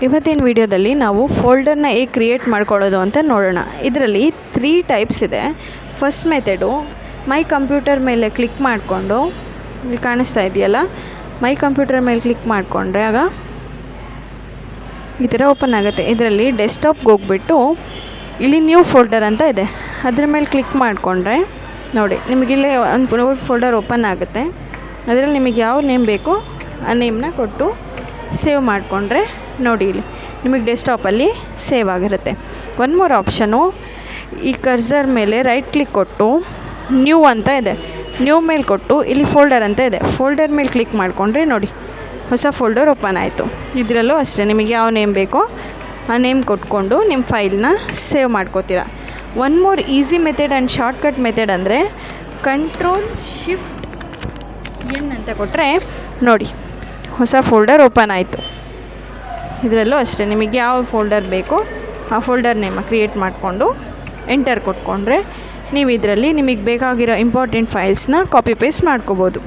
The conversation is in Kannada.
ಇವತ್ತಿನ ವಿಡಿಯೋದಲ್ಲಿ ನಾವು ಫೋಲ್ಡರ್ನ ಹೇಗೆ ಕ್ರಿಯೇಟ್ ಮಾಡ್ಕೊಳ್ಳೋದು ಅಂತ ನೋಡೋಣ. ಇದರಲ್ಲಿ 3 ಟೈಪ್ಸ್ ಇದೆ. ಫಸ್ಟ್ ಮೆಥಡು, ಮೈ ಕಂಪ್ಯೂಟರ್ ಮೇಲೆ ಕ್ಲಿಕ್ ಮಾಡಿಕೊಂಡು, ಇಲ್ಲಿ ಕಾಣಿಸ್ತಾ ಇದೆಯಲ್ಲ, ಮೈ ಕಂಪ್ಯೂಟರ್ ಮೇಲೆ ಕ್ಲಿಕ್ ಮಾಡಿಕೊಂಡ್ರೆ ಆಗ ಈ ಥರ ಓಪನ್ ಆಗುತ್ತೆ. ಇದರಲ್ಲಿ ಡೆಸ್ಕ್ಟಾಪ್ಗೆ ಹೋಗ್ಬಿಟ್ಟು ಇಲ್ಲಿ ನ್ಯೂ ಫೋಲ್ಡರ್ ಅಂತ ಇದೆ, ಅದ್ರ ಮೇಲೆ ಕ್ಲಿಕ್ ಮಾಡಿಕೊಂಡ್ರೆ ನೋಡಿ ನಿಮಗಿಲ್ಲೇ ಒಂದು ಫೋಲ್ಡರ್ ಓಪನ್ ಆಗುತ್ತೆ. ಅದರಲ್ಲಿ ನಿಮಗೆ ಯಾವ ನೇಮ್ ಬೇಕೋ ಆ ನೇಮ್ನ ಕೊಟ್ಟು ಸೇವ್ ಮಾಡಿಕೊಂಡ್ರೆ ನೋಡಿ ಇಲ್ಲಿ ನಿಮಗೆ ಡೆಸ್ಕ್ಟಾಪಲ್ಲಿ ಸೇವ್ ಆಗಿರುತ್ತೆ. ಒನ್ ಮೋರ್ ಆಪ್ಷನು, ಈ ಕರ್ಸರ್ ಮೇಲೆ ರೈಟ್ ಕ್ಲಿಕ್ ಕೊಟ್ಟು ನ್ಯೂ ಅಂತ ಇದೆ, ನ್ಯೂ ಮೇಲೆ ಕೊಟ್ಟು ಇಲ್ಲಿ ಫೋಲ್ಡರ್ ಅಂತ ಇದೆ, ಫೋಲ್ಡರ್ ಮೇಲೆ ಕ್ಲಿಕ್ ಮಾಡಿಕೊಂಡ್ರೆ ನೋಡಿ ಹೊಸ ಫೋಲ್ಡರ್ ಓಪನ್ ಆಯಿತು. ಇದರಲ್ಲೂ ಅಷ್ಟೇ ನಿಮಗೆ ಯಾವ ನೇಮ್ ಬೇಕೋ ಆ ನೇಮ್ ಕೊಟ್ಕೊಂಡು ನಿಮ್ಮ ಫೈಲ್ನ ಸೇವ್ ಮಾಡ್ಕೋತೀರ. One more easy method and shortcut method ಅಂದರೆ Ctrl+Shift+N ಅಂತ ಕೊಟ್ಟರೆ ನೋಡಿ ಹೊಸ ಫೋಲ್ಡರ್ ಓಪನ್ ಆಯಿತು. ಇದರಲ್ಲೂ ಅಷ್ಟೇ ನಿಮಗೆ ಯಾವ ಫೋಲ್ಡರ್ ಬೇಕೋ ಆ ಫೋಲ್ಡರ್ ನೇಮ ಕ್ರಿಯೇಟ್ ಮಾಡಿಕೊಂಡು ಎಂಟರ್ ಕೊಟ್ಕೊಂಡ್ರೆ ನೀವು ಇದರಲ್ಲಿ ನಿಮಗೆ ಬೇಕಾಗಿರೋ ಇಂಪಾರ್ಟೆಂಟ್ ಫೈಲ್ಸ್ನ ಕಾಪಿ ಪೇಸ್ಟ್ ಮಾಡ್ಕೋಬೋದು.